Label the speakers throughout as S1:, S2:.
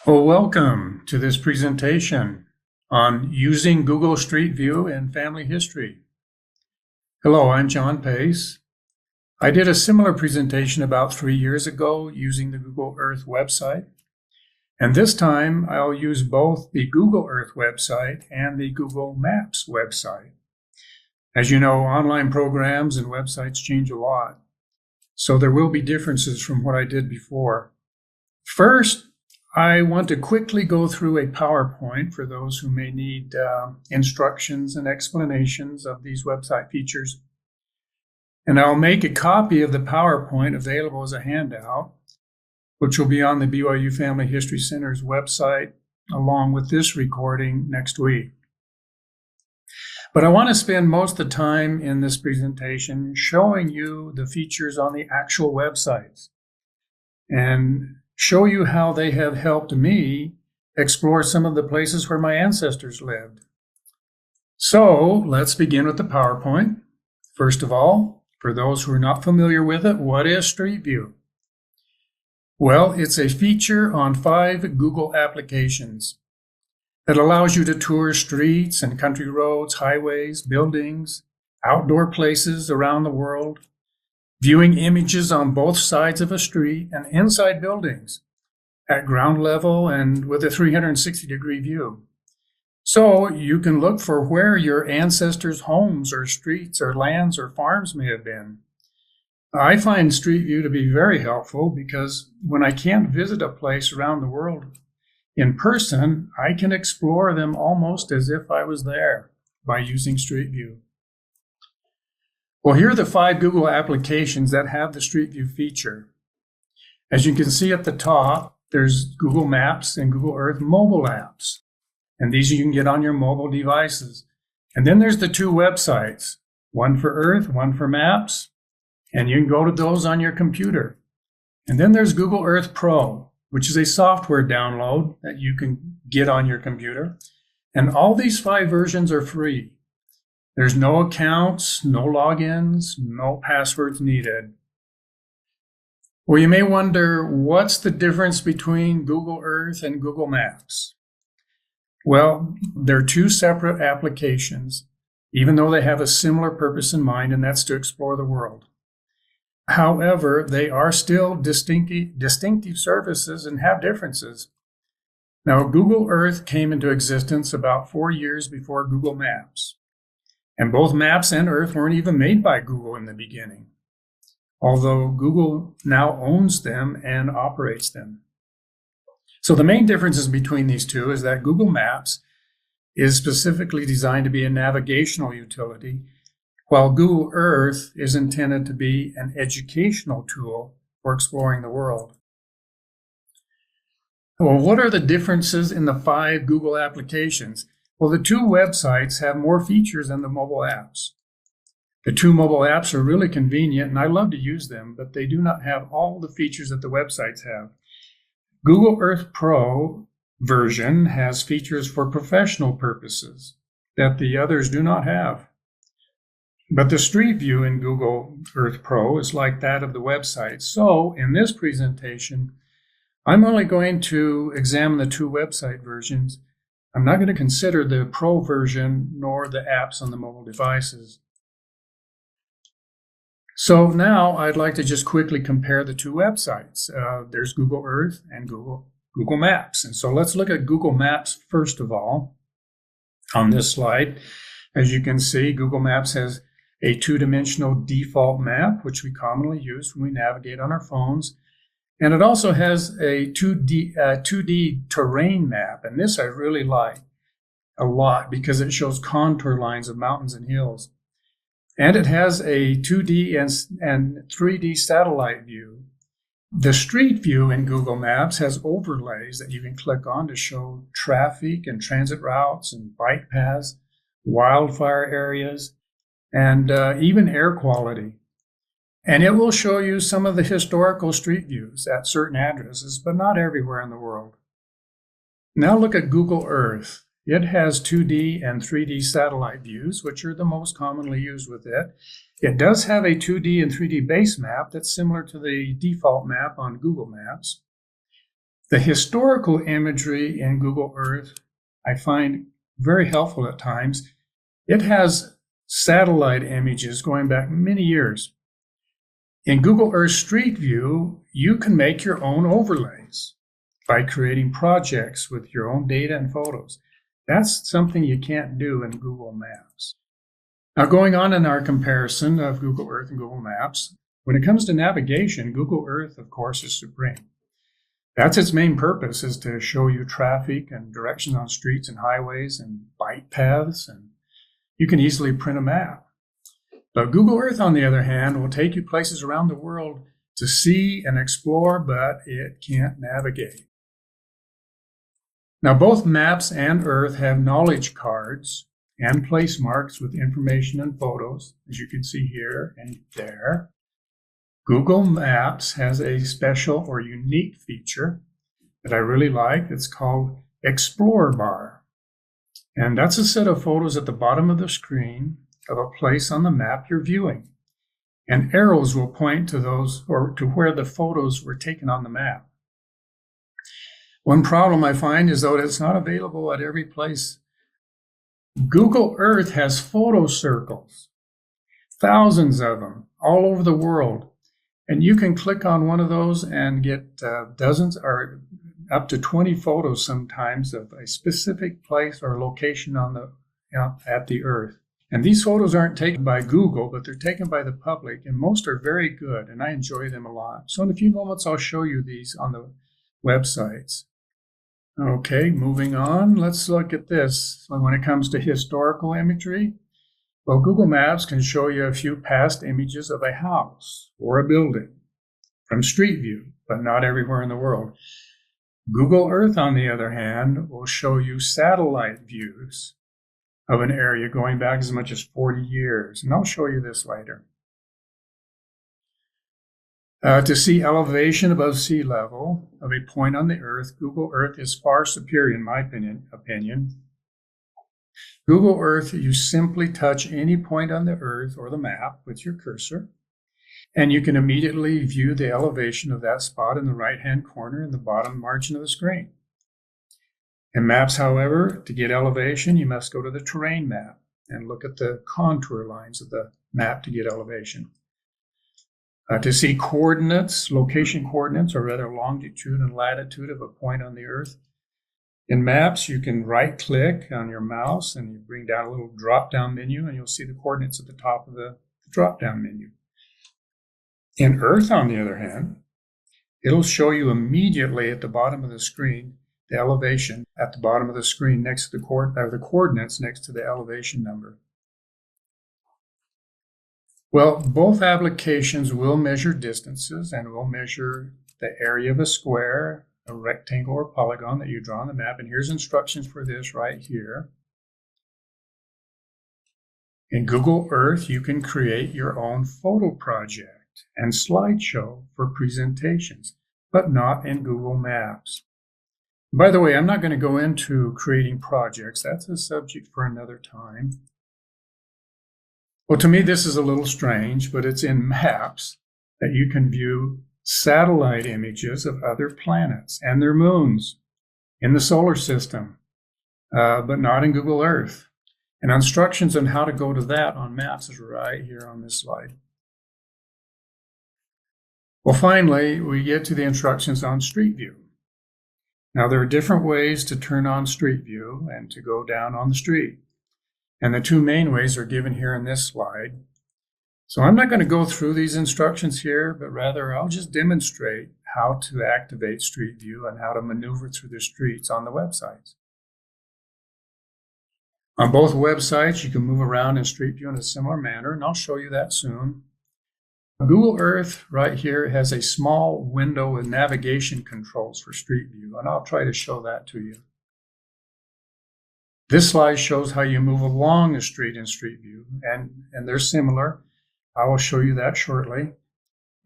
S1: Well, welcome to this presentation on using Google Street View in family history. Hello, I'm John Pace. I did a similar presentation about 3 years ago using the Google Earth website. And this time I'll use both the Google Earth website and the Google Maps website. As you know, online programs and websites change a lot, so there will be differences from what I did before. First, I want to quickly go through a PowerPoint for those who may need instructions and explanations of these website features. And I'll make a copy of the PowerPoint available as a handout, which will be on the BYU Family History Center's website, along with this recording next week. But I want to spend most of the time in this presentation showing you the features on the actual websites and show you how they have helped me explore some of the places where my ancestors lived. So let's begin with the PowerPoint. First of all, for those who are not familiar with it, what is Street View? Well, it's a feature on 5 Google applications that allows you to tour streets and country roads, highways, buildings, outdoor places around the world, viewing images on both sides of a street and inside buildings at ground level and with a 360-degree view. So you can look for where your ancestors' homes or streets or lands or farms may have been. I find Street View to be very helpful because when I can't visit a place around the world in person, I can explore them almost as if I was there by using Street View. Well, here are the 5 Google applications that have the Street View feature. As you can see at the top, there's Google Maps and Google Earth mobile apps. And these you can get on your mobile devices. And then there's the 2 websites, one for Earth, one for Maps, and you can go to those on your computer. And then there's Google Earth Pro, which is a software download that you can get on your computer. And all these 5 versions are free. There's no accounts, no logins, no passwords needed. Well, you may wonder, what's the difference between Google Earth and Google Maps? Well, they're 2 separate applications, even though they have a similar purpose in mind, and that's to explore the world. However, they are still distinctive services and have differences. Now, Google Earth came into existence about 4 years before Google Maps. And both Maps and Earth weren't even made by Google in the beginning, although Google now owns them and operates them. So the main differences between these 2 is that Google Maps is specifically designed to be a navigational utility, while Google Earth is intended to be an educational tool for exploring the world. Well, what are the differences in the 5 Google applications? Well, the 2 websites have more features than the mobile apps. The 2 mobile apps are really convenient, and I love to use them, but they do not have all the features that the websites have. Google Earth Pro version has features for professional purposes that the others do not have. But the Street View in Google Earth Pro is like that of the website. So in this presentation, I'm only going to examine the 2 website versions. I'm not going to consider the Pro version nor the apps on the mobile devices. So now I'd like to just quickly compare the 2 websites. There's Google Earth and Google Maps. And so let's look at Google Maps first of all. On this slide, as you can see, Google Maps has a 2-dimensional default map, which we commonly use when we navigate on our phones. And it also has a 2D terrain map. And this I really like a lot because it shows contour lines of mountains and hills. And it has a 2D and 3D satellite view. The Street View in Google Maps has overlays that you can click on to show traffic and transit routes and bike paths, wildfire areas, and even air quality. And it will show you some of the historical street views at certain addresses, but not everywhere in the world. Now look at Google Earth. It has 2D and 3D satellite views, which are the most commonly used with it. It does have a 2D and 3D base map that's similar to the default map on Google Maps. The historical imagery in Google Earth I find very helpful at times. It has satellite images going back many years. In Google Earth Street View, you can make your own overlays by creating projects with your own data and photos. That's something you can't do in Google Maps. Now, going on in our comparison of Google Earth and Google Maps, when it comes to navigation, Google Earth, of course, is supreme. That's its main purpose, is to show you traffic and directions on streets and highways and bike paths, and you can easily print a map. But Google Earth, on the other hand, will take you places around the world to see and explore, but it can't navigate. Now, both Maps and Earth have knowledge cards and place marks with information and photos, as you can see here and there. Google Maps has a special or unique feature that I really like. It's called Explore Bar. And that's a set of photos at the bottom of the screen of a place on the map you're viewing. And arrows will point to those or to where the photos were taken on the map. One problem I find is that it's not available at every place. Google Earth has photo circles, thousands of them all over the world. And you can click on one of those and get dozens or up to 20 photos sometimes of a specific place or location on the at the Earth. And these photos aren't taken by Google, but they're taken by the public, and most are very good, and I enjoy them a lot. So in a few moments, I'll show you these on the websites. Okay, moving on, let's look at this. So when it comes to historical imagery, well, Google Maps can show you a few past images of a house or a building from Street View, but not everywhere in the world. Google Earth, on the other hand, will show you satellite views of an area going back as much as 40 years, and I'll show you this later. To see elevation above sea level of a point on the Earth, Google Earth is far superior in my opinion. Google Earth, you simply touch any point on the Earth or the map with your cursor, and you can immediately view the elevation of that spot in the right-hand corner in the bottom margin of the screen. In Maps, however, to get elevation, you must go to the terrain map and look at the contour lines of the map to get elevation. To see coordinates, location coordinates, or rather longitude and latitude of a point on the Earth, in Maps, you can right-click on your mouse and you bring down a little drop-down menu, and you'll see the coordinates at the top of the drop-down menu. In Earth, on the other hand, it'll show you immediately at the bottom of the screen the elevation at the bottom of the screen next to the coordinates next to the elevation number. Well, both applications will measure distances and will measure the area of a square, a rectangle, or polygon that you draw on the map. And here's instructions for this right here. In Google Earth, you can create your own photo project and slideshow for presentations, but not in Google Maps. By the way, I'm not going to go into creating projects. That's a subject for another time. Well, to me, this is a little strange, but it's in Maps that you can view satellite images of other planets and their moons in the solar system, but not in Google Earth. And instructions on how to go to that on Maps is right here on this slide. Well, finally, we get to the instructions on Street View. Now, there are different ways to turn on Street View and to go down on the street. And the two main ways are given here in this slide. So I'm not going to go through these instructions here, but rather I'll just demonstrate how to activate Street View and how to maneuver through the streets on the websites. On both websites, you can move around in Street View in a similar manner, and I'll show you that soon. Google Earth right here has a small window with navigation controls for Street View, and I'll try to show that to you. This slide shows how you move along the street in Street View, and they're similar. I will show you that shortly.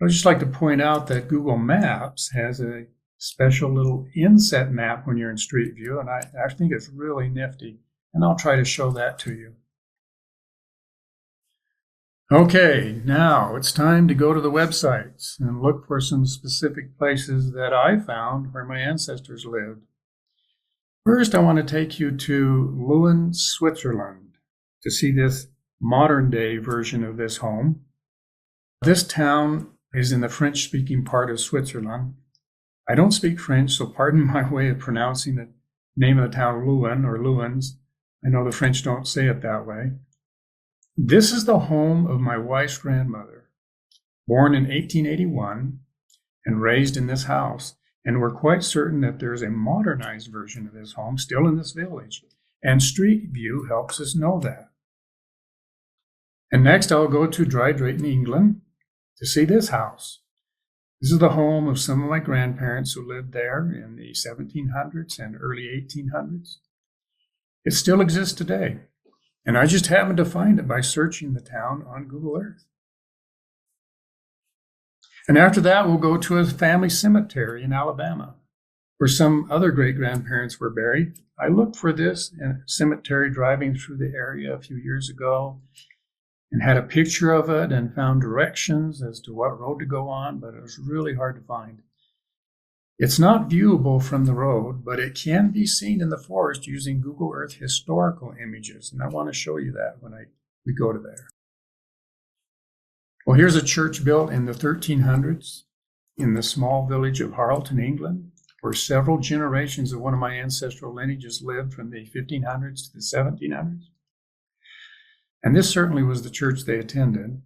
S1: I'd just like to point out that Google Maps has a special little inset map when you're in Street View, and I think it's really nifty, and I'll try to show that to you. Okay, now it's time to go to the websites and look for some specific places that I found where my ancestors lived. First, I want to take you to Leuven, Switzerland, to see this modern-day version of this home. This town is in the French-speaking part of Switzerland. I don't speak French, so pardon my way of pronouncing the name of the town Leuven or Leuens. I know the French don't say it that way. This is the home of my wife's grandmother, born in 1881 and raised in this house. And we're quite certain that there's a modernized version of this home still in this village. And Street View helps us know that. And next I'll go to Dry Drayton, England, to see this house. This is the home of some of my grandparents who lived there in the 1700s and early 1800s. It still exists today. And I just happened to find it by searching the town on Google Earth. And after that, we'll go to a family cemetery in Alabama, where some other great-grandparents were buried. I looked for this cemetery driving through the area a few years ago and had a picture of it and found directions as to what road to go on, but it was really hard to find. It's not viewable from the road, but it can be seen in the forest using Google Earth historical images, and I want to show you that when we go to there. Well, here's a church built in the 1300s in the small village of Harleton, England, where several generations of one of my ancestral lineages lived from the 1500s to the 1700s. And this certainly was the church they attended.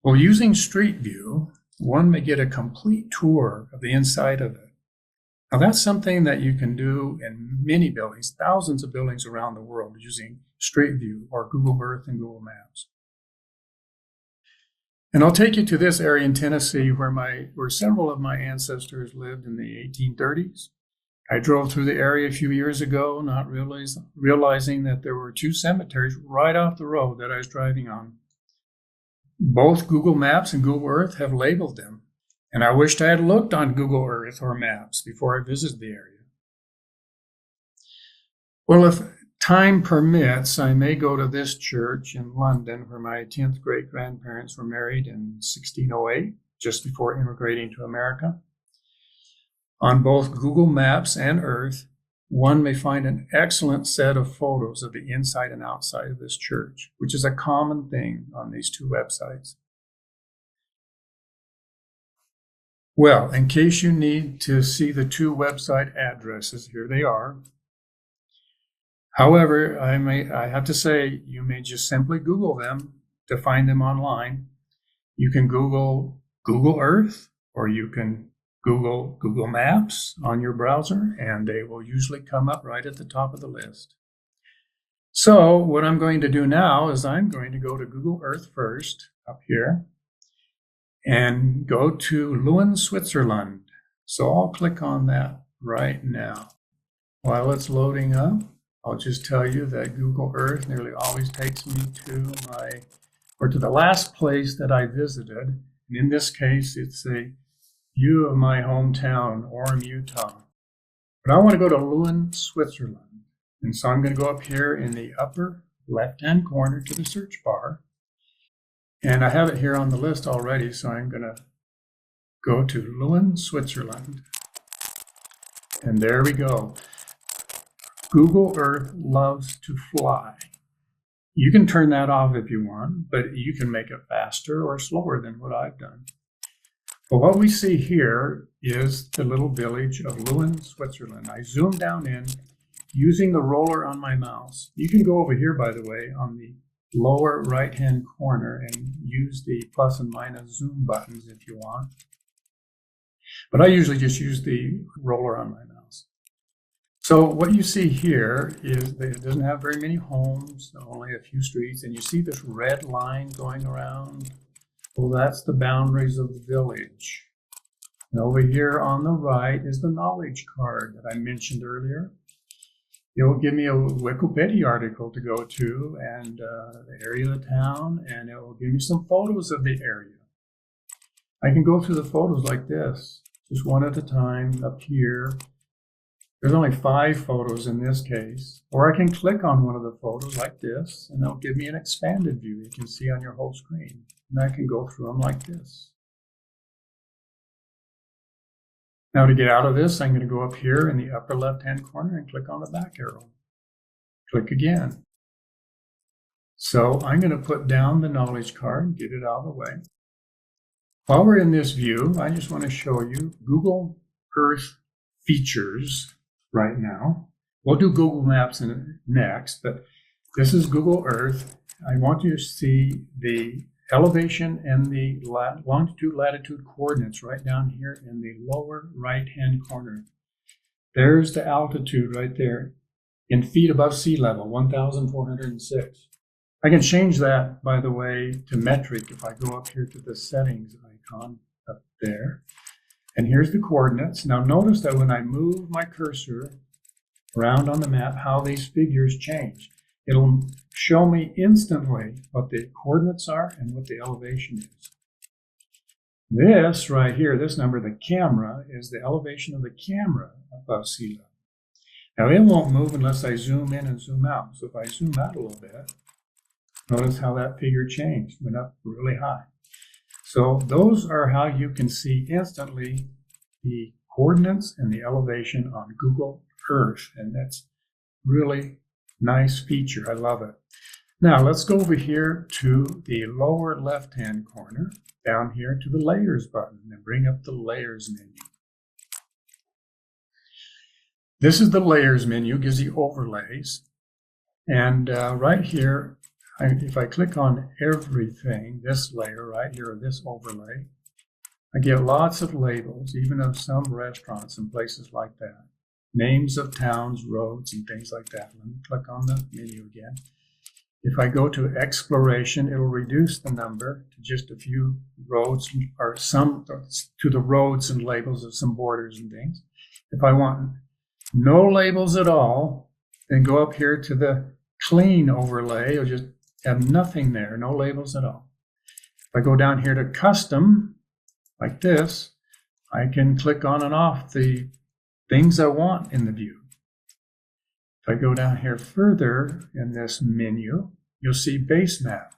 S1: Well, using Street View, one may get a complete tour of the inside of it. Now, that's something that you can do in many buildings, thousands of buildings around the world, using Street View or Google Earth and Google Maps. And I'll take you to this area in Tennessee where several of my ancestors lived in the 1830s. I drove through the area a few years ago, not realizing that there were two cemeteries right off the road that I was driving on. Both Google Maps and Google Earth have labeled them. And I wished I had looked on Google Earth or Maps before I visited the area. Well, if time permits, I may go to this church in London where my 10th great-grandparents were married in 1608, just before immigrating to America. On both Google Maps and Earth, one may find an excellent set of photos of the inside and outside of this church, which is a common thing on these two websites. Well, in case you need to see the two website addresses, here they are. However, I have to say, you may just simply Google them to find them online. You can Google Google Earth, or you can Google Google Maps on your browser, and they will usually come up right at the top of the list. So what I'm going to do now is I'm going to go to Google Earth first, up here, and go to Leuven, Switzerland. So I'll click on that right now. While it's loading up, I'll just tell you that Google Earth nearly always takes me to the last place that I visited. And in this case, it's a view of my hometown, Orem, Utah. But I want to go to Leuven, Switzerland. And so I'm going to go up here in the upper left-hand corner to the search bar. And I have it here on the list already, so I'm going to go to Leuven, Switzerland. And there we go. Google Earth loves to fly. You can turn that off if you want, but you can make it faster or slower than what I've done. But what we see here is the little village of Leuven, Switzerland. I zoom down in using the roller on my mouse. You can go over here, by the way, on the lower right-hand corner and use the plus and minus zoom buttons if you want. But I usually just use the roller on my mouse. So what you see here is that it doesn't have very many homes, only a few streets, and you see this red line going around. Well, that's the boundaries of the village. And over here on the right is the knowledge card that I mentioned earlier. It will give me a Wikipedia article to go to and the area of the town, and it will give me some photos of the area. I can go through the photos like this, just one at a time up here. There's only 5 photos in this case. Or I can click on one of the photos like this, and it'll give me an expanded view you can see on your whole screen. And I can go through them like this. Now to get out of this, I'm going to go up here in the upper left-hand corner and click on the back arrow. Click again. So I'm going to put down the knowledge card and get it out of the way. While we're in this view, I just want to show you Google Earth features right now. We'll do Google Maps next, but this is Google Earth. I want you to see the elevation and the longitude, latitude coordinates right down here in the lower right-hand corner. There's the altitude right there in feet above sea level, 1,406. I can change that, by the way, to metric if I go up here to the settings icon up there. And here's the coordinates. Now notice that when I move my cursor around on the map, how these figures change. It'll show me instantly what the coordinates are and what the elevation is. This right here, this number, the camera, is the elevation of the camera above sea level. Now it won't move unless I zoom in and zoom out. So if I zoom out a little bit, notice how that figure changed, went up really high. So those are how you can see instantly the coordinates and the elevation on Google Earth. And that's really nice feature. I love it. Now let's go over here to the lower left-hand corner, down here to the Layers button, and bring up the Layers menu. This is the Layers menu, gives you overlays. And right here, if I click on everything, this layer right here, or this overlay, I get lots of labels, even of some restaurants and places like that. Names of towns, roads, and things like that. Let me click on the menu again. If I go to exploration, it'll reduce the number to just a few roads, or some to the roads and labels of some borders and things. If I want no labels at all, then go up here to the clean overlay, or just have nothing there, no labels at all. If I go down here to custom, like this, I can click on and off the things I want in the view. If I go down here further in this menu, you'll see base map.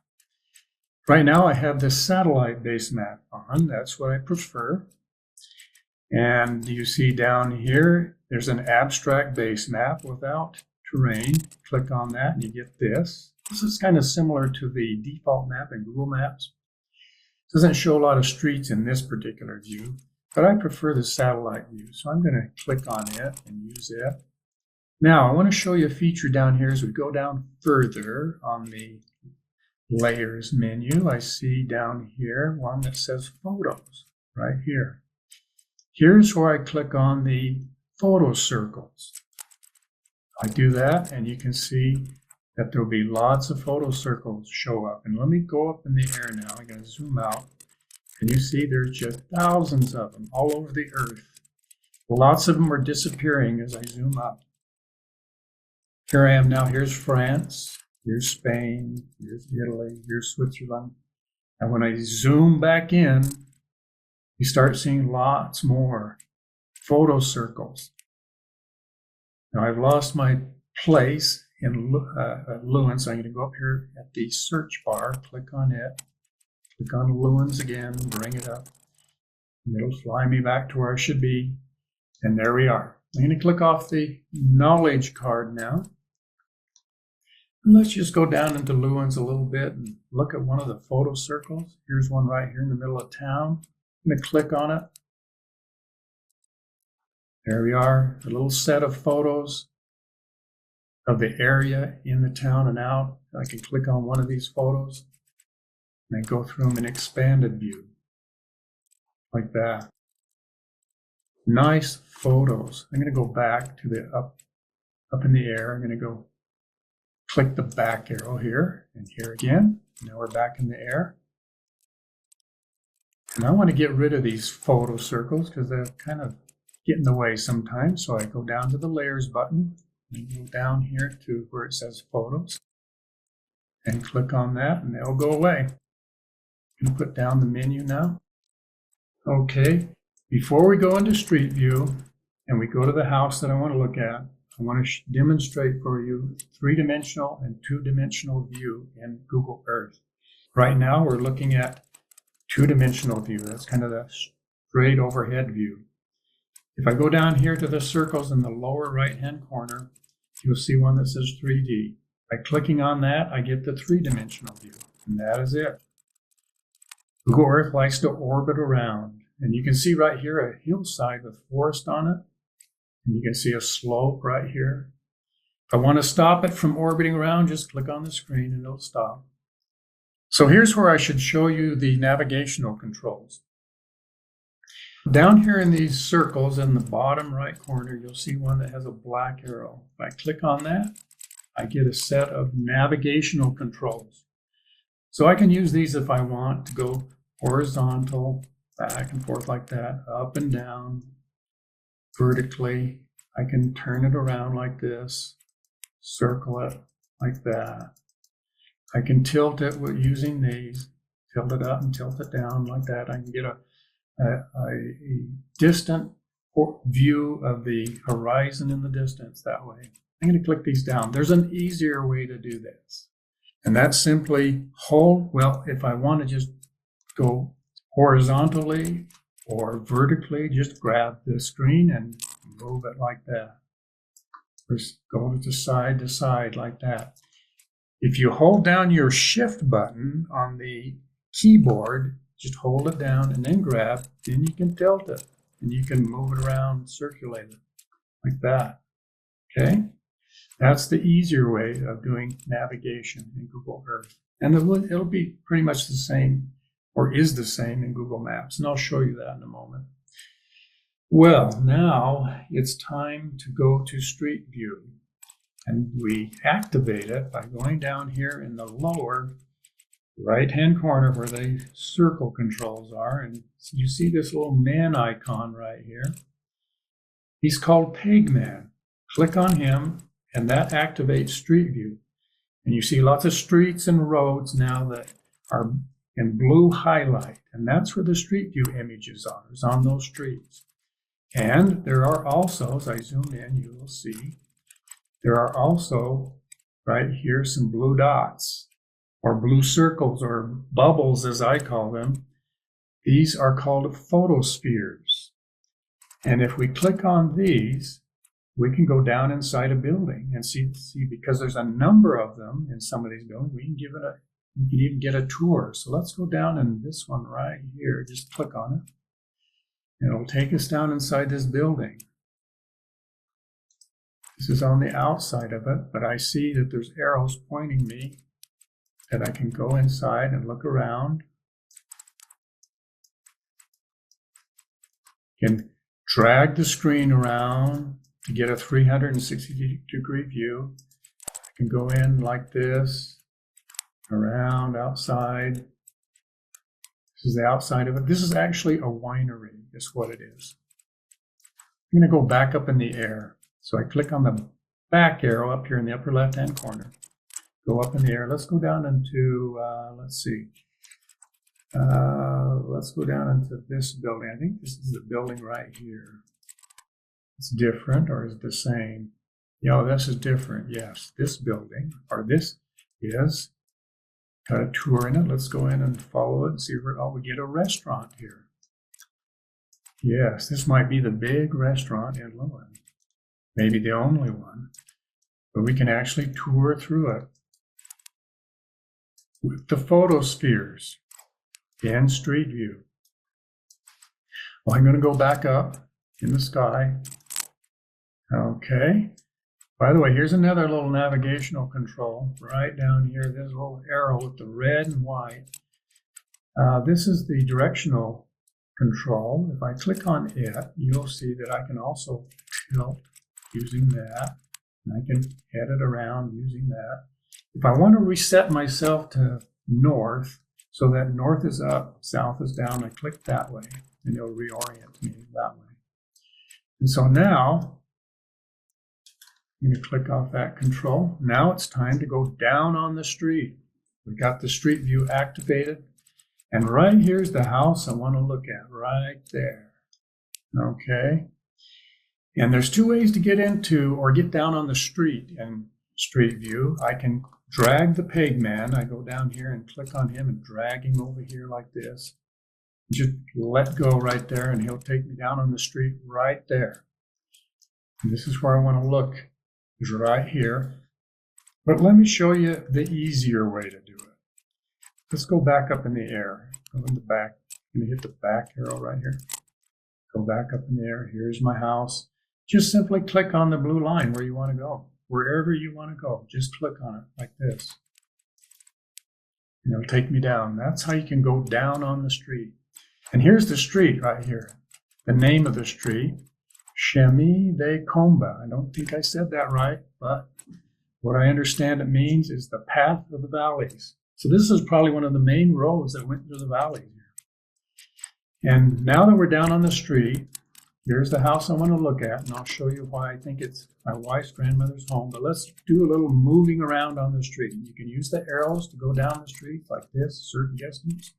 S1: Right now I have this satellite base map on. That's what I prefer. And you see down here, there's an abstract base map without terrain. Click on that and you get this. This is kind of similar to the default map in Google Maps. It doesn't show a lot of streets in this particular view, but I prefer the satellite view. So I'm going to click on it and use it. Now I want to show you a feature down here as we go down further on the Layers menu. I see down here one that says Photos right here. Here's where I click on the photo circles. I do that and you can see that there'll be lots of photo circles show up. And let me go up in the air now. I'm going to zoom out. And you see there's just thousands of them all over the earth. Lots of them are disappearing as I zoom up. Here I am now. Here's France. Here's Spain. Here's Italy. Here's Switzerland. And when I zoom back in, you start seeing lots more photo circles. Now I've lost my place in Lewin, so I'm going to go up here at the search bar, click on it, click on Lewin's again, bring it up, and it'll fly me back to where I should be, and there we are. I'm going to click off the knowledge card now. And let's just go down into Lewin's a little bit and look at one of the photo circles. Here's one right here in the middle of town. I'm going to click on it. There we are, a little set of photos of the area in the town and out. I can click on one of these photos and then go through them in expanded view, like that. Nice photos. I'm going to go back to the up in the air. I'm going to go click the back arrow here and here again. Now we're back in the air. And I want to get rid of these photo circles because they're kind of get in the way sometimes. So I go down to the Layers button and go down here to where it says Photos and click on that and they'll go away. I'm going to put down the menu now. Okay, before we go into Street View, and we go to the house that I want to look at. I want to demonstrate for you three-dimensional and two-dimensional view in Google Earth. Right now, we're looking at two-dimensional view. That's kind of the straight overhead view. If I go down here to the circles in the lower right-hand corner, you'll see one that says 3D. By clicking on that, I get the three-dimensional view, and that is it. Google Earth likes to orbit around, and you can see right here a hillside with forest on it, and you can see a slope right here. If I want to stop it from orbiting around, just click on the screen and it'll stop. So here's where I should show you the navigational controls. Down here in these circles in the bottom right corner, you'll see one that has a black arrow. If I click on that, I get a set of navigational controls. So I can use these if I want to go horizontal, back and forth like that, up and down, vertically. I can turn it around like this, circle it like that. I can tilt it with using these, tilt it up and tilt it down like that. I can get a distant view of the horizon in the distance that way. I'm going to click these down. There's an easier way to do this. And that's simply hold, well, if I want to just go horizontally or vertically, just grab the screen and move it like that. Or go to side like that. If you hold down your shift button on the keyboard, just hold it down and then grab, then you can tilt it and you can move it around, circulate it like that. Okay? That's the easier way of doing navigation in Google Earth. And it'll be pretty much the same, or is the same in Google Maps. And I'll show you that in a moment. Well, now it's time to go to Street View. And we activate it by going down here in the lower right-hand corner where the circle controls are. And you see this little man icon right here. He's called Pegman. Click on him, and that activates Street View. And you see lots of streets and roads now that are in blue highlight. And that's where the Street View images are, is on those streets. And there are also, as I zoom in, you will see, there are also right here some blue dots or blue circles or bubbles as I call them. These are called photospheres. And if we click on these, we can go down inside a building and see because there's a number of them in some of these buildings, we can even get a tour. So let's go down in this one right here, just click on it. And it'll take us down inside this building. This is on the outside of it, but I see that there's arrows pointing me that I can go inside and look around. Can drag the screen around to get a 360-degree view. I can go in like this, around, outside. This is the outside of it. This is actually a winery, is what it is. I'm going to go back up in the air. So I click on the back arrow up here in the upper left-hand corner. Go up in the air. Let's go down into, let's see. Let's go down into this building. I think this is the building right here. It's different, or is it the same? Yeah, this is different. Yes, this building, or this is, got a tour in it. Let's go in and follow it and see where, oh, we get a restaurant here. Yes, this might be the big restaurant in Lewin. Maybe the only one, but we can actually tour through it with the photospheres in Street View. Well, I'm going to go back up in the sky. Okay. By the way, here's another little navigational control right down here. There's a little arrow with the red and white. This is the directional control. If I click on it, you'll see that I can also tilt using that. And I can head it around using that. If I want to reset myself to north, so that north is up, south is down, I click that way, and it'll reorient me that way. And so now, I'm going to click off that control. Now it's time to go down on the street. We got the Street View activated. And right here's the house I want to look at, right there. Okay. And there's two ways to get into or get down on the street in Street View. I can drag the peg man. I go down here and click on him and drag him over here like this. Just let go right there and he'll take me down on the street right there. And this is where I want to look, is right here. But let me show you the easier way to do it. Let's go back up in the air. Go in the back. I'm going to hit the back arrow right here. Go back up in the air. Here's my house. Just simply click on the blue line where you want to go. Wherever you want to go, just click on it like this. And it'll take me down. That's how you can go down on the street. And here's the street right here. The name of the street, Chemin de Comba. I don't think I said that right, but what I understand it means is the path of the valleys. So this is probably one of the main roads that went through the valley here. And now that we're down on the street, here's the house I want to look at, and I'll show you why I think it's my wife's grandmother's home. But let's do a little moving around on the street. You can use the arrows to go down the street like this, a certain distance.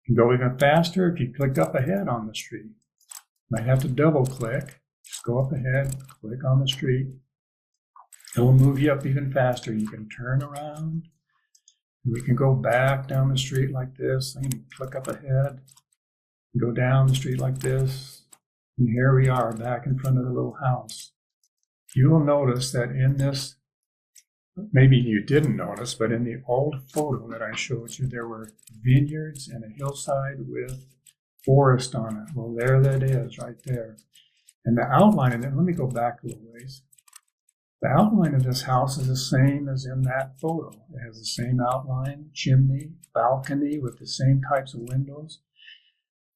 S1: You can go even faster if you click up ahead on the street. You might have to double click. Just go up ahead, click on the street. It will move you up even faster. You can turn around. We can go back down the street like this. I can click up ahead, go down the street like this. And here we are back in front of the little house. You will notice that in this, maybe you didn't notice, but in the old photo that I showed you, there were vineyards and a hillside with forest on it. Well, there that is right there. And the outline of it, let me go back a little ways. The outline of this house is the same as in that photo. It has the same outline, chimney, balcony with the same types of windows.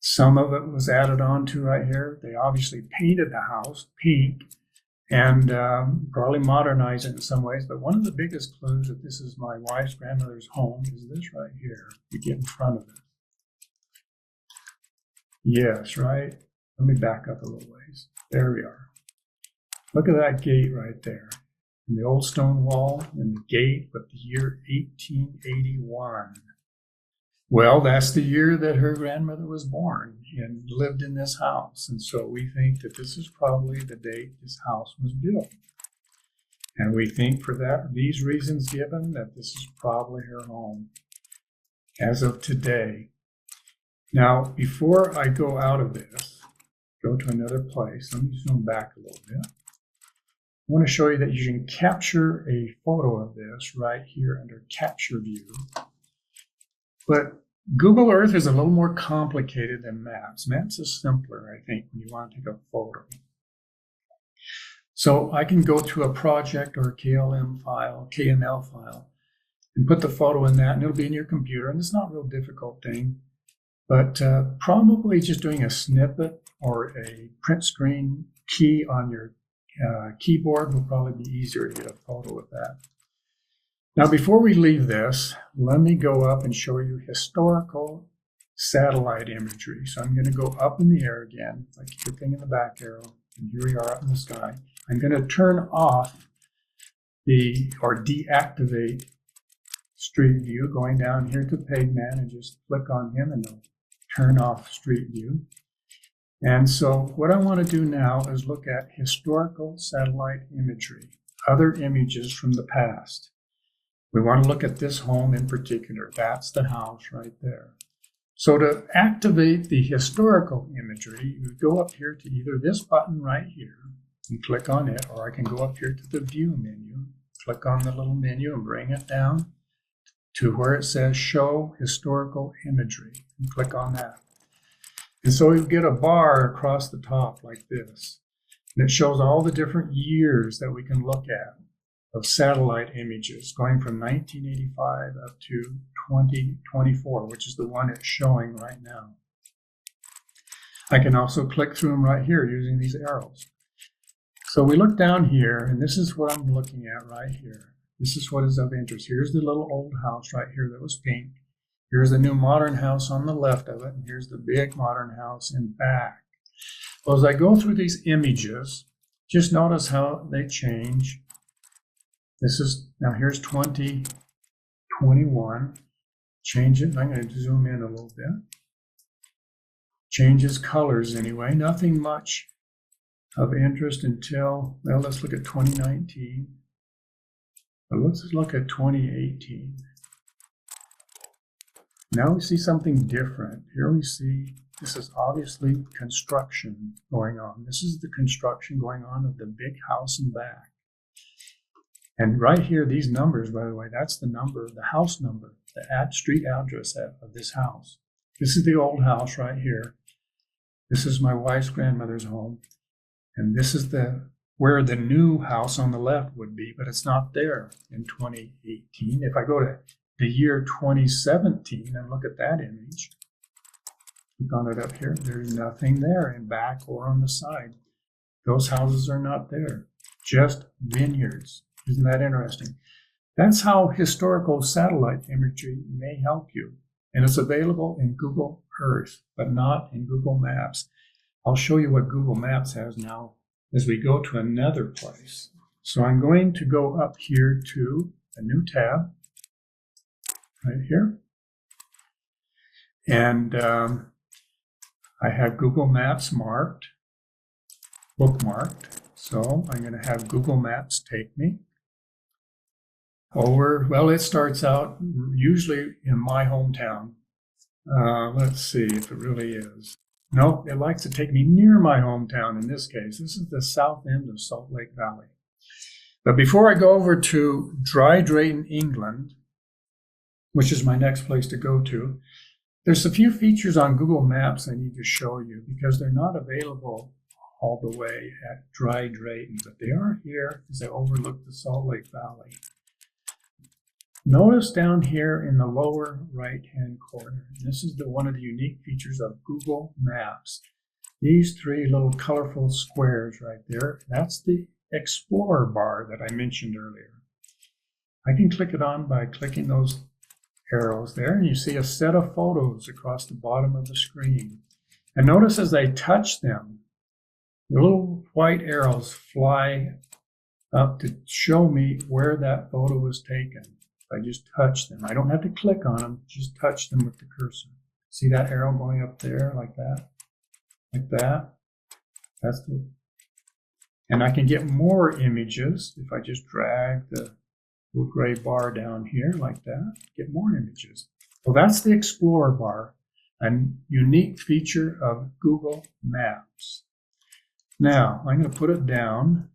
S1: Some of it was added on to right here. They obviously painted the house pink and probably modernized it in some ways. But one of the biggest clues that this is my wife's grandmother's home is this right here. You get in front of it. Yes, right? Let me back up a little ways. There we are. Look at that gate right there. And the old stone wall and the gate with the year 1881. Well, that's the year that her grandmother was born and lived in this house. And so we think that this is probably the date this house was built. And we think for that, these reasons given, that this is probably her home as of today. Now, before I go out of this, go to another place. Let me zoom back a little bit. I want to show you that you can capture a photo of this right here under Capture View. But Google Earth is a little more complicated than Maps. Maps is simpler, I think, when you want to take a photo. So I can go to a project or a KML file, and put the photo in that, and it'll be in your computer. And it's not a real difficult thing, but probably just doing a snippet or a print screen key on your keyboard will probably be easier to get a photo with that. Now, before we leave this, let me go up and show you historical satellite imagery. So I'm going to go up in the air again, like your thing in the back arrow, and here we are up in the sky. I'm going to turn off or deactivate Street View, going down here to Pegman and just click on him and it'll turn off Street View. And so what I want to do now is look at historical satellite imagery, other images from the past. We want to look at this home in particular. That's the house right there. So to activate the historical imagery, you go up here to either this button right here and click on it, or I can go up here to the View menu, click on the little menu and bring it down to where it says Show Historical Imagery, and click on that. And so you get a bar across the top like this, and it shows all the different years that we can look at of satellite images going from 1985 up to 2024, which is the one it's showing right now. I can also click through them right here using these arrows. So we look down here, and this is what I'm looking at right here. This is what is of interest. Here's the little old house right here that was pink. Here's the new modern house on the left of it, and here's the big modern house in back. Well, as I go through these images, just notice how they change. This is, now here's 2021. Change it, I'm going to zoom in a little bit. Changes colors anyway, nothing much of interest until, well, let's look at 2019. But let's look at 2018. Now we see something different. Here we see this is obviously construction going on. This is the construction going on of the big house in back. And right here, these numbers, by the way, that's the number, the house number, the street address of this house. This is the old house right here. This is my wife's grandmother's home. And this is where the new house on the left would be, but it's not there in 2018. If I go to the year 2017 and look at that image, click on it up here, there's nothing there in back or on the side. Those houses are not there, just vineyards. Isn't that interesting? That's how historical satellite imagery may help you. And it's available in Google Earth, but not in Google Maps. I'll show you what Google Maps has now as we go to another place. So I'm going to go up here to a new tab, right here. And I have Google Maps bookmarked. So I'm going to have Google Maps take me over, well, it starts out usually in my hometown. Let's see if it really is. No, it likes to take me near my hometown in this case. This is the south end of Salt Lake Valley. But before I go over to Dry Drayton, England, which is my next place to go to, there's a few features on Google Maps I need to show you because they're not available all the way at Dry Drayton, but they are here as I overlook the Salt Lake Valley. Notice down here in the lower right-hand corner, this is one of the unique features of Google Maps. These three little colorful squares right there, that's the Explorer bar that I mentioned earlier. I can click it on by clicking those arrows there, and you see a set of photos across the bottom of the screen. And notice as I touch them, the little white arrows fly up to show me where that photo was taken. I just touch them. I don't have to click on them, just touch them with the cursor. See that arrow going up there like that? Like that? That's the... And I can get more images if I just drag the little gray bar down here like that, get more images. Well, that's the Explorer bar, a unique feature of Google Maps. Now, I'm going to put it down.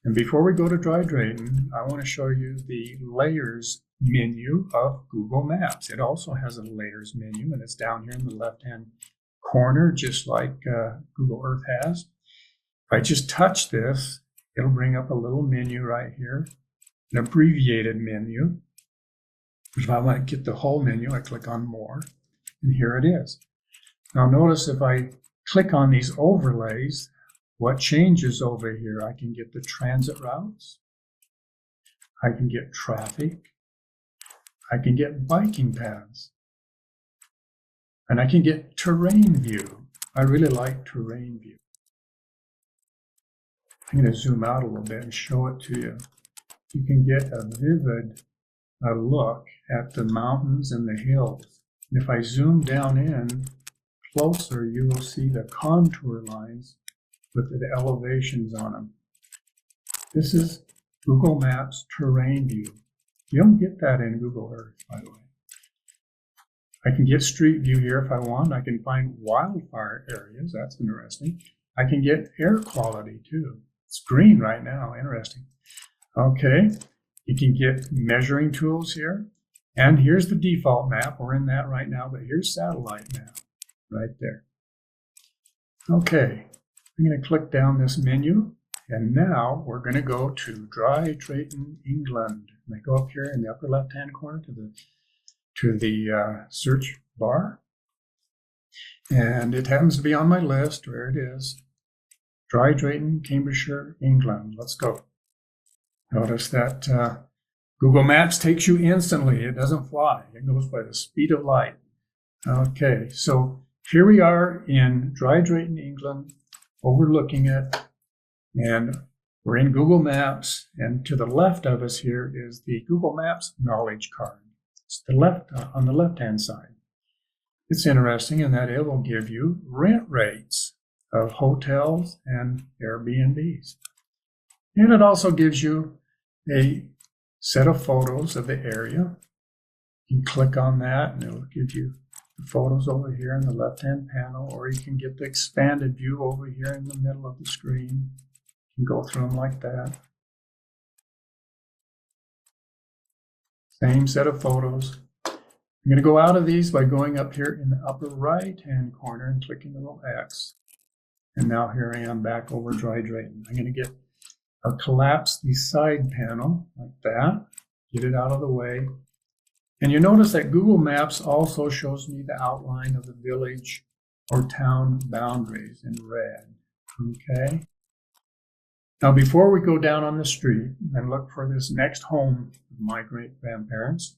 S1: And before we go to Dry Drayton, I want to show you the Layers menu of Google Maps. It also has a Layers menu, and it's down here in the left-hand corner, just like Google Earth has. If I just touch this, it'll bring up a little menu right here, an abbreviated menu. If I want to get the whole menu, I click on More, and here it is. Now notice if I click on these overlays, what changes over here? I can get the transit routes, I can get traffic, I can get biking paths, and I can get terrain view. I really like terrain view. I'm going to zoom out a little bit and show it to you. You can get a vivid look at the mountains and the hills. And if I zoom down in closer, you will see the contour lines with the elevations on them. This is Google Maps terrain view. You don't get that in Google Earth, by the way. I can get street view here if I want. I can find wildfire areas. That's interesting. I can get air quality too. It's green right now. Interesting. Okay. You can get measuring tools here. And here's the default map. We're in that right now, but here's satellite map right there. Okay. I'm going to click down this menu, and now we're going to go to Dry Drayton, England. And I go up here in the upper left-hand corner to the search bar, and it happens to be on my list where it is. Dry Drayton, Cambridgeshire, England. Let's go. Notice that Google Maps takes you instantly. It doesn't fly. It goes by the speed of light. Okay, so here we are in Dry Drayton, England, overlooking it, and we're in Google Maps, and to the left of us here is the Google Maps knowledge card. It's the left on the left-hand side. It's interesting in that it will give you rent rates of hotels and Airbnbs. And it also gives you a set of photos of the area. You can click on that and it'll give you the photos over here in the left-hand panel, or you can get the expanded view over here in the middle of the screen. You can go through them like that. Same set of photos. I'm going to go out of these by going up here in the upper right-hand corner and clicking the little X. And now here I am back over Dry Drayton. I'm going to collapse the side panel like that, get it out of the way. And you notice that Google Maps also shows me the outline of the village or town boundaries in red. Okay. Now, before we go down on the street and look for this next home of my great-grandparents,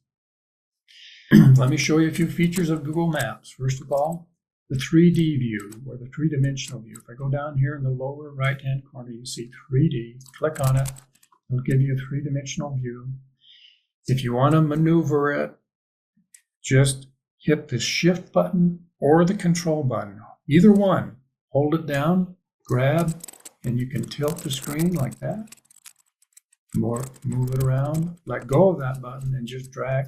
S1: let me show you a few features of Google Maps. First of all, the 3D view, or the three-dimensional view. If I go down here in the lower right-hand corner, you see 3D. Click on it. It'll give you a three-dimensional view. If you want to maneuver it, just hit the Shift button or the Control button. Either one. Hold it down, grab, and you can tilt the screen like that. Move it around. Let go of that button and just drag.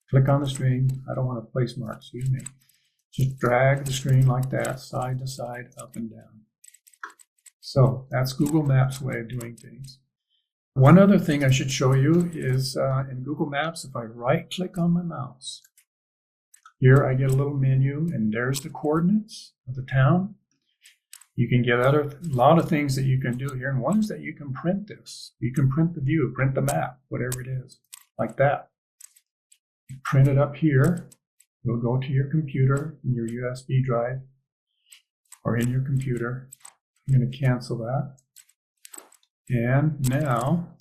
S1: Click on the screen. I don't want a place mark, excuse me. Just drag the screen like that, side to side, up and down. So that's Google Maps' way of doing things. One other thing I should show you is in Google Maps, if I right-click on my mouse, here I get a little menu, and there's the coordinates of the town. You can get a lot of things that you can do here, and one is that you can print this. You can print the view, print the map, whatever it is, like that. You print it up here. It'll go to your computer, in your USB drive, or in your computer. I'm going to cancel that. And now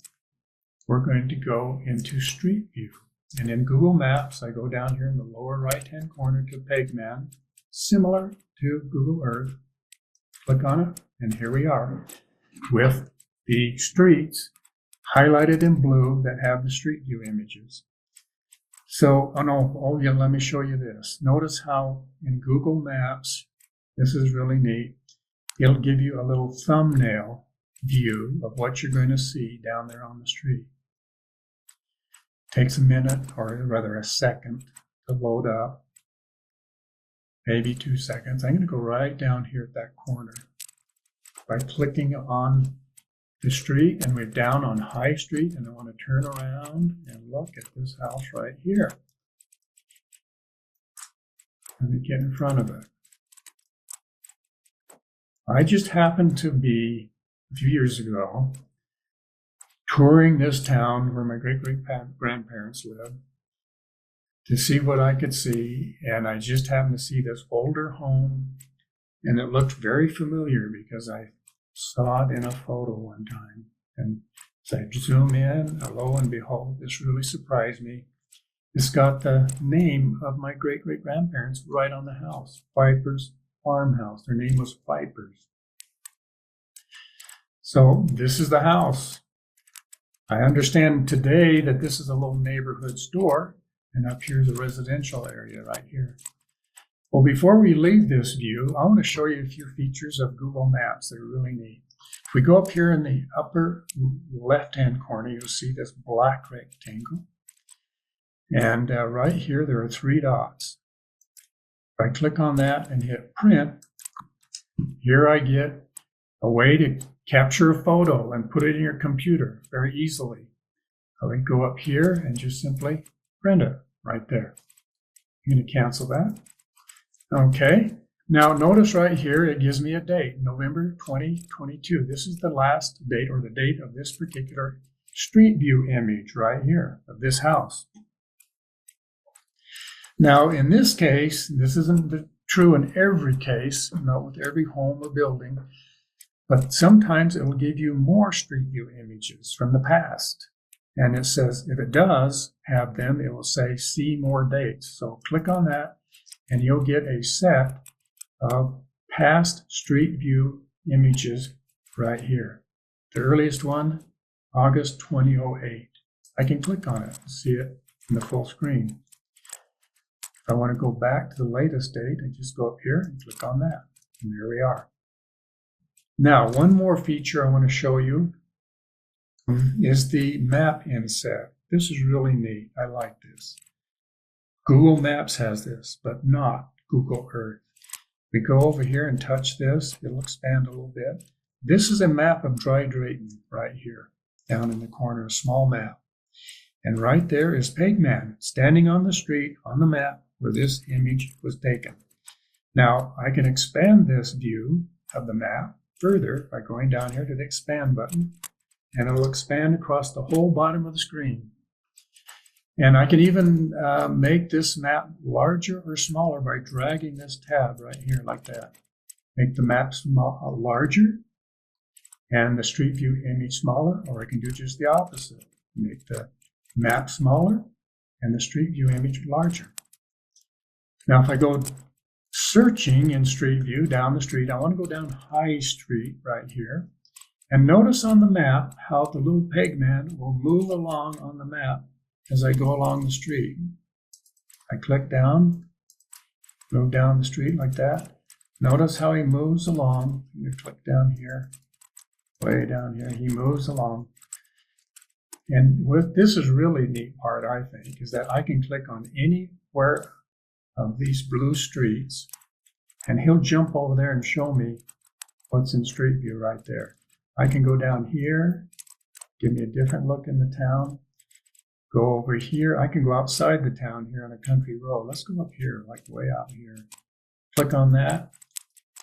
S1: we're going to go into Street View. And in Google Maps, I go down here in the lower right-hand corner to Pegman, similar to Google Earth. Click on it, and here we are with the streets highlighted in blue that have the Street View images. So, yeah, let me show you this. Notice how in Google Maps, this is really neat. It'll give you a little thumbnail view of what you're going to see down there on the street. Takes a minute, or rather a second, to load up. Maybe 2 seconds. I'm going to go right down here at that corner by clicking on the street, and we're down on High Street, and I want to turn around and look at this house right here. Let me get in front of it. I just happened to be, a few years ago, touring this town where my great-great-grandparents lived to see what I could see, and I just happened to see this older home, and it looked very familiar because I saw it in a photo one time. And as I zoom in, lo and behold, this really surprised me. It's got the name of my great-great-grandparents right on the house, Piper's Farmhouse. Their name was Piper's. So this is the house. I understand today that this is a little neighborhood store, and up here's a residential area right here. Well, before we leave this view, I want to show you a few features of Google Maps that are really neat. If we go up here in the upper left-hand corner, you'll see this black rectangle. And right here, there are 3 dots. If I click on that and hit print, here I get a way to capture a photo and put it in your computer very easily. I can go up here and just simply print it right there. I'm going to cancel that. Okay, now notice right here it gives me a date, November 2022. This is the last date, or the date of this particular Street View image right here of this house. Now in this case, this isn't true in every case, not with every home or building, but sometimes it will give you more Street View images from the past. And it says, if it does have them, it will say see more dates. So click on that, and you'll get a set of past Street View images right here. The earliest one, August 2008. I can click on it and see it in the full screen. If I want to go back to the latest date, I just go up here and click on that. And there we are. Now, one more feature I want to show you is the map inset. This is really neat. I like this. Google Maps has this, but not Google Earth. We go over here and touch this. It'll expand a little bit. This is a map of Dry Drayton right here, down in the corner, a small map. And right there is Pegman standing on the street on the map where this image was taken. Now, I can expand this view of the map further by going down here to the expand button, and it'll expand across the whole bottom of the screen. And I can even make this map larger or smaller by dragging this tab right here like that. Make the map larger and the Street View image smaller, or I can do just the opposite. Make the map smaller and the Street View image larger. Now, if I go searching in Street View down the street, I want to go down High Street right here. And notice on the map how the little Pegman will move along on the map as I go along the street. I click down, move down the street like that. Notice how he moves along. You click down here, way down here, he moves along. And this is really neat part, I think, is that I can click on anywhere of these blue streets, and he'll jump over there and show me what's in Street View right there. I can go down here, give me a different look in the town. Go over here. I can go outside the town here on a country road. Let's go up here, like way out here. Click on that.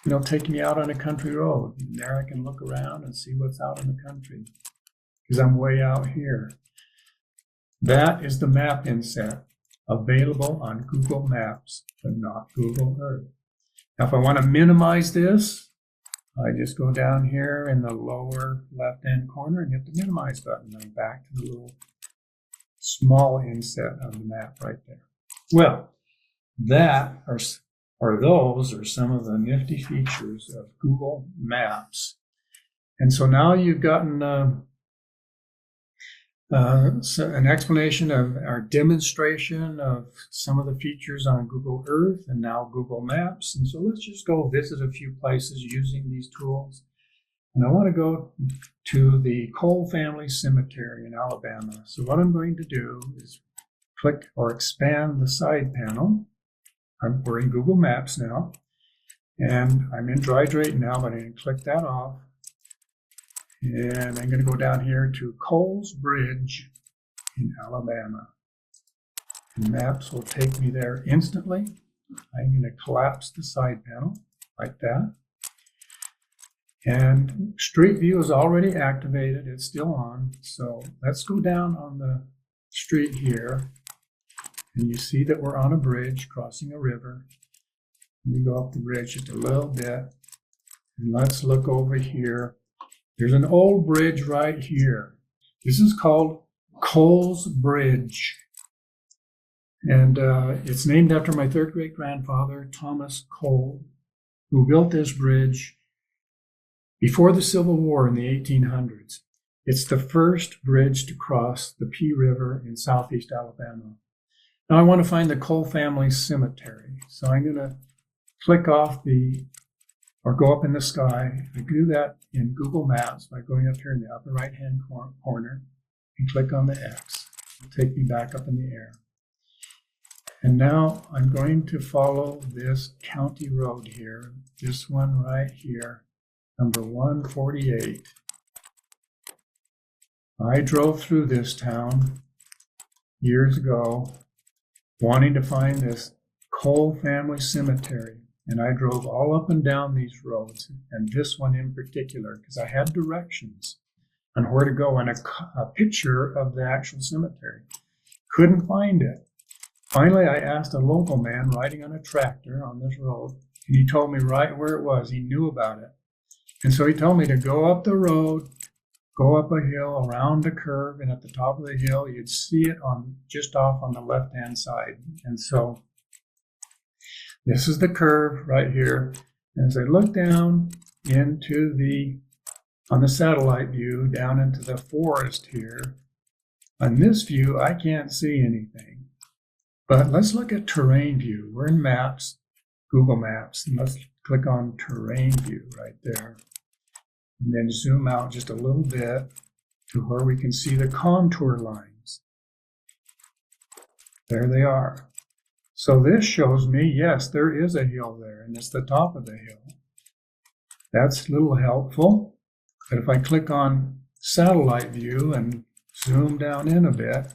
S1: It'll take me out on a country road. And there I can look around and see what's out in the country, because I'm way out here. That is the map inset available on Google Maps, but not Google Earth. Now, if I want to minimize this, I just go down here in the lower left-hand corner and hit the minimize button. I'm back to the little small inset of the map right there. Well, those are some of the nifty features of Google Maps. And so now you've gotten an explanation of our demonstration of some of the features on Google Earth and now Google Maps. And so let's just go visit a few places using these tools. And I want to go to the Cole Family Cemetery in Alabama. So what I'm going to do is click or expand the side panel. We're in Google Maps now, and I'm in Dry Drayton now, but I'm going to click that off. And I'm going to go down here to Coles Bridge in Alabama. And maps will take me there instantly. I'm going to collapse the side panel like that. And Street View is already activated. It's still on. So let's go down on the street here. And you see that we're on a bridge crossing a river. We go up the bridge just a little bit. And let's look over here. There's an old bridge right here. This is called Coles Bridge. And it's named after my third great grandfather, Thomas Cole, who built this bridge before the Civil War in the 1800s. It's the first bridge to cross the Pea River in southeast Alabama. Now I want to find the Cole Family Cemetery. So I'm going to click off or go up in the sky. I do that in Google Maps by going up here in the upper right-hand corner and click on the X. It'll take me back up in the air. And now I'm going to follow this county road here, this one right here, number 148. I drove through this town years ago wanting to find this Cole Family Cemetery. And I drove all up and down these roads, and this one in particular, because I had directions on where to go and a picture of the actual cemetery. Couldn't find it. Finally, I asked a local man riding on a tractor on this road, and he told me right where it was. He knew about it. And so he told me to go up the road, go up a hill, around a curve, and at the top of the hill, you'd see it just off on the left-hand side. And so this is the curve right here. And as I look down on the satellite view, down into the forest here, on this view, I can't see anything. But let's look at terrain view. We're in Maps, Google Maps, and let's click on terrain view right there. and then zoom out just a little bit to where we can see the contour lines. There they are. So this shows me, yes, there is a hill there, and it's the top of the hill. That's a little helpful. But if I click on satellite view and zoom down in a bit,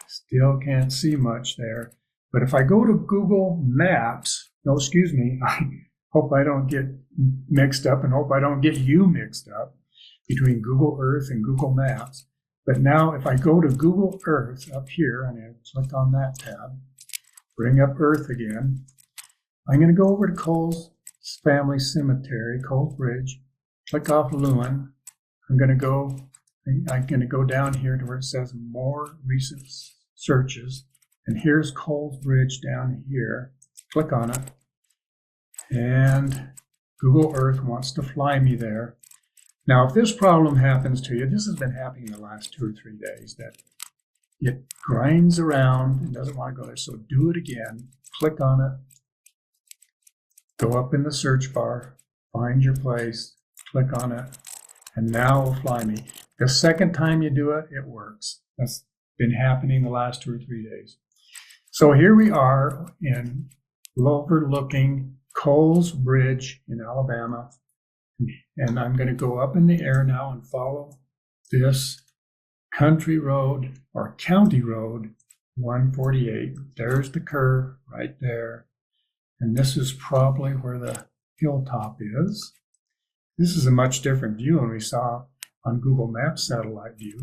S1: still can't see much there. But if I go to Google Maps, no, excuse me, I hope I don't get mixed up and hope I don't get you mixed up between Google Earth and Google Maps. But now if I go to Google Earth up here, and I click on that tab, bring up Earth again, I'm going to go over to Cole's Family Cemetery, Cole's Bridge, click off Lewin. I'm going to go down here to where it says More Recent Searches. And here's Cole's Bridge down here. Click on it. And Google Earth wants to fly me there. Now, if this problem happens to you, this has been happening the last 2 or 3 days, that it grinds around and doesn't want to go there. So do it again. Click on it. Go up in the search bar. Find your place. Click on it. And now it will fly me. The second time you do it, it works. That's been happening the last 2 or 3 days. So here we are in overlooking Cole's Bridge in Alabama. And I'm going to go up in the air now and follow this country road or county road 148. There's the curve right there. And this is probably where the hilltop is. This is a much different view than we saw on Google Maps satellite view.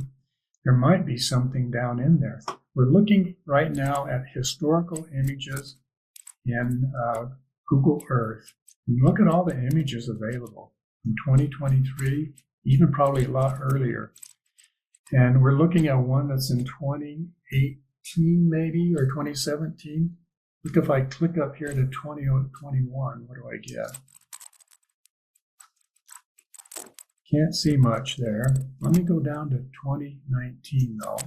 S1: There might be something down in there. We're looking right now at historical images in Google Earth. And look at all the images available in 2023, even probably a lot earlier. And we're looking at one that's in 2018 maybe, or 2017. Look, if I click up here to 2021, what do I get? Can't see much there. Let me go down to 2019 though.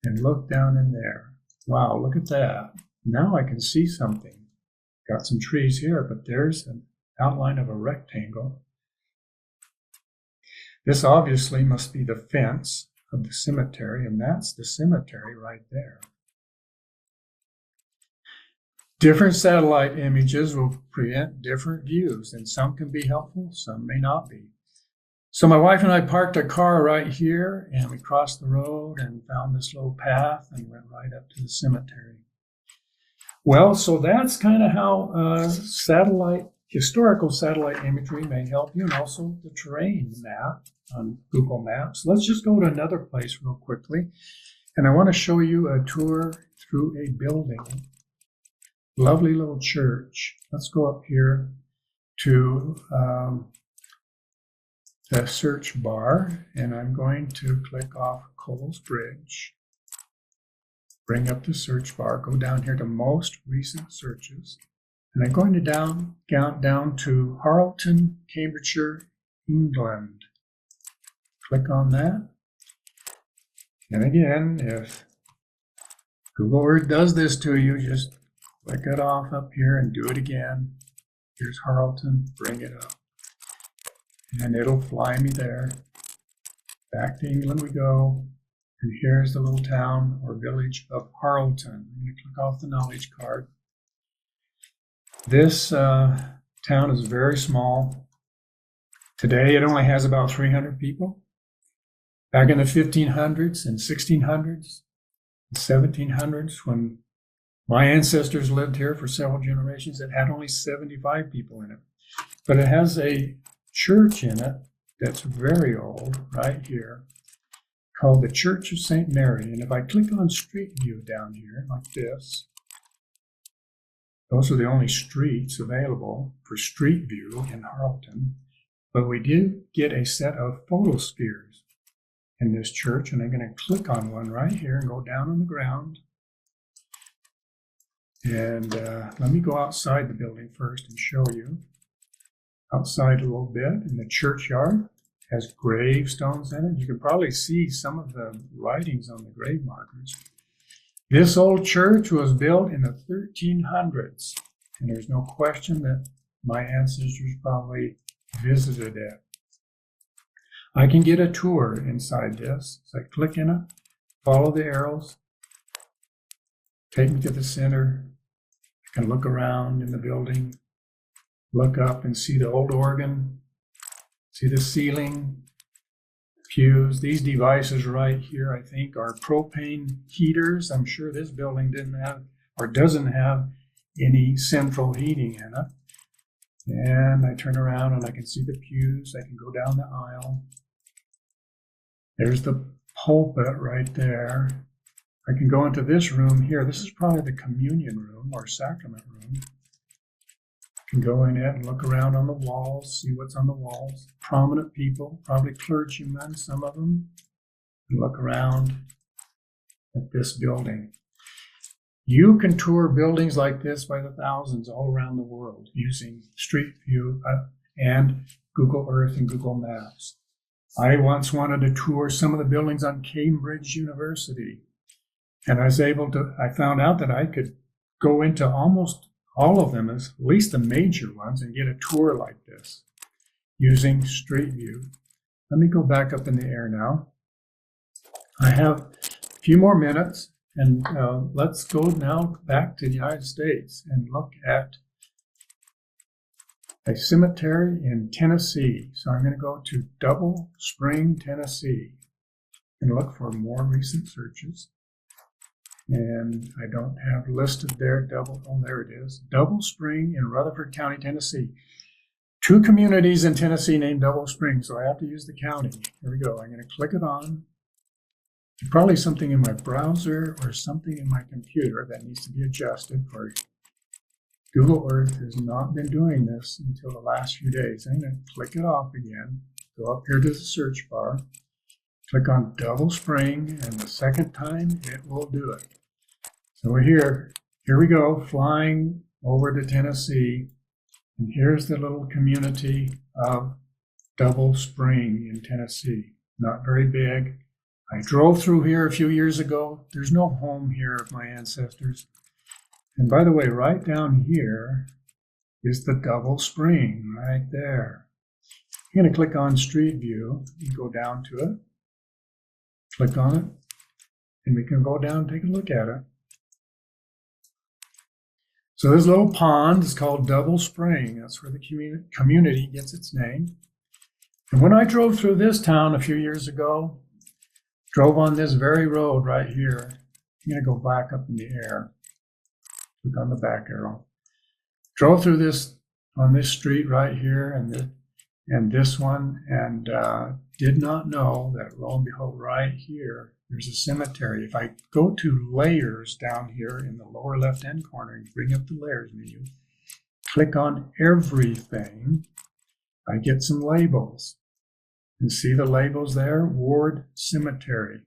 S1: And look down in there. Wow, look at that. Now I can see something. Got some trees here, but there's an outline of a rectangle. This obviously must be the fence of the cemetery, and that's the cemetery right there. Different satellite images will present different views, and some can be helpful, some may not be. So my wife and I parked our car right here, and we crossed the road and found this little path and went right up to the cemetery. Well, so that's kind of how historical satellite imagery may help you, and also the terrain map on Google Maps. Let's just go to another place real quickly, and I want to show you a tour through a building. Lovely little church. Let's go up here to the search bar, and I'm going to click off Cole's Bridge. Bring up the search bar, go down here to most recent searches, and I'm going to count down to Harleton, Cambridgeshire, England. Click on that. And again, if Google Earth does this to you, just click it off up here and do it again. Here's Harleton, bring it up. And it'll fly me there. Back to England we go. And here's the little town or village of Harleton. I'm going to click off the knowledge card. This town is very small. Today it only has about 300 people. Back in the 1500s and 1600s, and 1700s, when my ancestors lived here for several generations, it had only 75 people in it. But it has a church in it that's very old, right here, called the Church of St. Mary. And if I click on Street View down here, like this, those are the only streets available for Street View in Harleton. But we did get a set of photospheres in this church, and I'm going to click on one right here and go down on the ground. And let me go outside the building first and show you. Outside a little bit in the churchyard, has gravestones in it. You can probably see some of the writings on the grave markers. This old church was built in the 1300s, and there's no question that my ancestors probably visited it. I can get a tour inside this. So I click in it, follow the arrows, take me to the center. I can look around in the building, look up and see the old organ, see the ceiling, pews. These devices right here, I think, are propane heaters. I'm sure this building didn't have or doesn't have any central heating in it. And I turn around and I can see the pews. I can go down the aisle. There's the pulpit right there. I can go into this room here. This is probably the communion room or sacrament room. I can go in it and look around on the walls, see what's on the walls. Prominent people, probably clergymen, some of them. And look around at this building. You can tour buildings like this by the thousands all around the world using Street View and Google Earth and Google Maps. I once wanted to tour some of the buildings on Cambridge University, and I found out that I could go into almost all of them, at least the major ones, and get a tour like this using Street View. Let me go back up in the air now. I have a few more minutes. And let's go now back to the United States and look at a cemetery in Tennessee. So I'm going to go to Double Spring, Tennessee, and look for more recent searches. And I don't have listed there there it is. Double Spring in Rutherford County, Tennessee. 2 communities in Tennessee named Double Spring, so I have to use the county. Here we go. I'm going to click it on. Probably something in my browser or something in my computer that needs to be adjusted for Google Earth has not been doing this until the last few days. I'm going to click it off again, go up here to the search bar, click on Double Spring, and the second time it will do it. So we're here. Here we go, flying over to Tennessee, and here's the little community of Double Spring in Tennessee. Not very big. I drove through here a few years ago. There's no home here of my ancestors. And by the way, right down here is the Double Spring right there. I'm going to click on Street View and go down to it. Click on it, and we can go down and take a look at it. So this little pond is called Double Spring. That's where the community gets its name. And when I drove through this town a few years ago, drove on this very road right here. I'm going to go back up in the air. Click on the back arrow. Drove through this on this street right here and this one, and did not know that, lo and behold, right here there's a cemetery. If I go to layers down here in the lower left hand corner and bring up the layers menu, click on everything, I get some labels. And see the labels there? Ward Cemetery.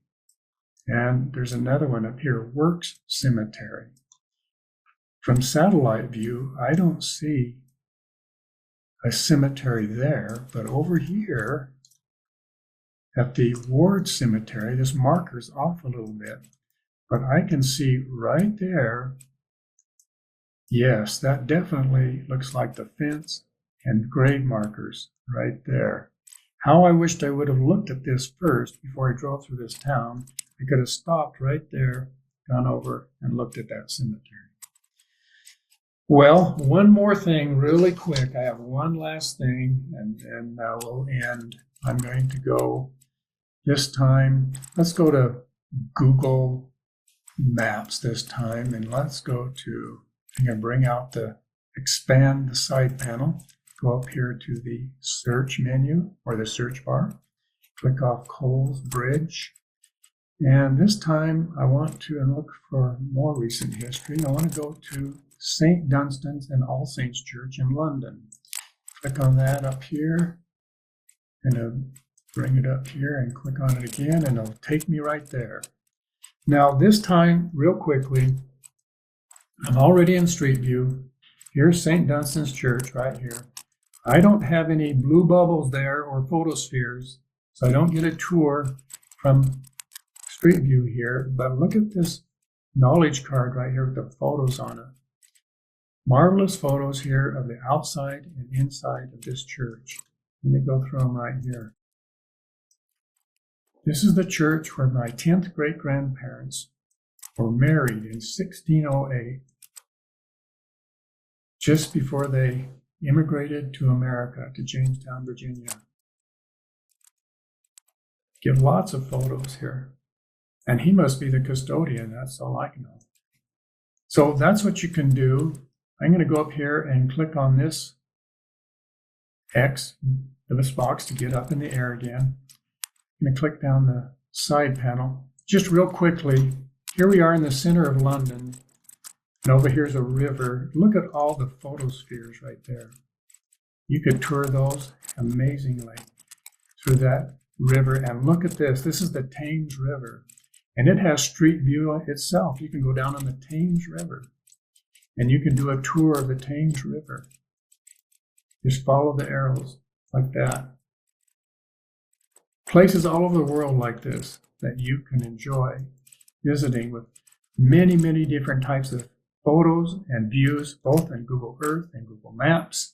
S1: And there's another one up here, Works Cemetery. From satellite view, I don't see a cemetery there, but over here at the Ward Cemetery, this marker's off a little bit, but I can see right there, yes, that definitely looks like the fence and grave markers right there. How I wished I would have looked at this first before I drove through this town. I could have stopped right there, gone over, and looked at that cemetery. Well, one more thing really quick. I have one last thing, and then we'll end. I'm going to go this time. Let's go to Google Maps this time, and let's go to, I'm going to bring out expand the side panel. Go up here to the search menu or the search bar, click off Coles Bridge, and this time I want to look for more recent history. I want to go to St. Dunstan's and All Saints Church in London. Click on that up here, and it'll bring it up here, and click on it again, and it'll take me right there. Now this time, real quickly, I'm already in Street View. Here's St. Dunstan's Church right here. I don't have any blue bubbles there or photospheres, so I don't get a tour from Street View here, but look at this knowledge card right here with the photos on it. Marvelous photos here of the outside and inside of this church. Let me go through them right here. This is the church where my 10th great-grandparents were married in 1608, just before they immigrated to America, to Jamestown, Virginia. Give lots of photos here. And he must be the custodian, that's all I know. So that's what you can do. I'm going to go up here and click on this X, this box, to get up in the air again. I'm going to click down the side panel. Just real quickly, here we are in the center of London, and over here's a river. Look at all the photospheres right there. You could tour those amazingly through that river. And look at this. This is the Thames River, and it has street view itself. You can go down on the Thames River, and you can do a tour of the Thames River. Just follow the arrows like that. Places all over the world like this that you can enjoy visiting, with many, many different types of photos and views, both in Google Earth and Google Maps.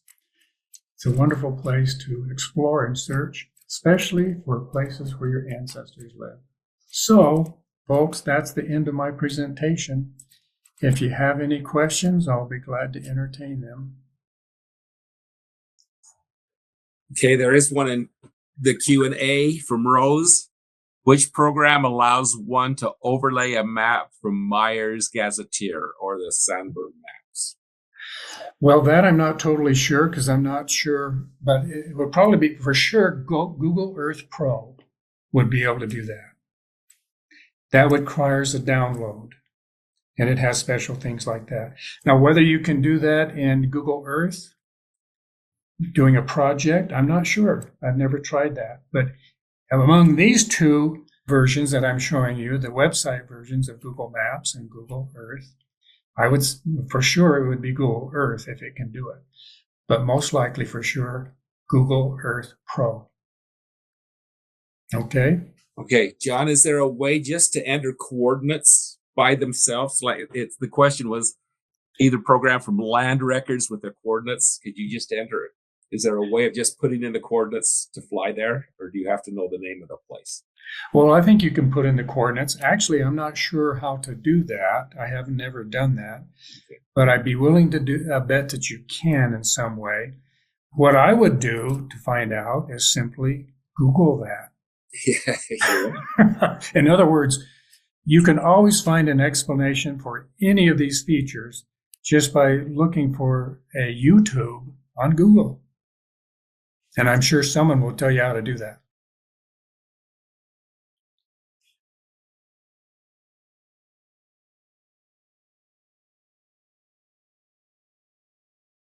S1: It's a wonderful place to explore and search, especially for places where your ancestors lived. So, folks, that's the end of my presentation. If you have any questions, I'll be glad to entertain them.
S2: Okay, there is one in the Q&A from Rose. Which program allows one to overlay a map from Myers Gazetteer or the Sandberg maps?
S1: Well, that I'm not totally sure, because I'm not sure, but it would probably be for sure Google Earth Pro would be able to do that. That requires a download, and it has special things like that. Now, whether you can do that in Google Earth, doing a project, I'm not sure. I've never tried that. But among these two versions that I'm showing you, the website versions of Google Maps and Google Earth, I would, for sure, it would be Google Earth if it can do it. But most likely, for sure, Google Earth Pro. Okay?
S2: Okay, John, is there a way just to enter coordinates by themselves? Like the question was either program from land records with the coordinates. Could you just enter it? Is there a way of just putting in the coordinates to fly there, or do you have to know the name of the place?
S1: Well, I think you can put in the coordinates. Actually, I'm not sure how to do that. I have never done that, but I'd be willing to bet that you can in some way. What I would do to find out is simply Google that.
S2: Yeah.
S1: In other words, you can always find an explanation for any of these features just by looking for a YouTube on Google. And I'm sure someone will tell you how to do that.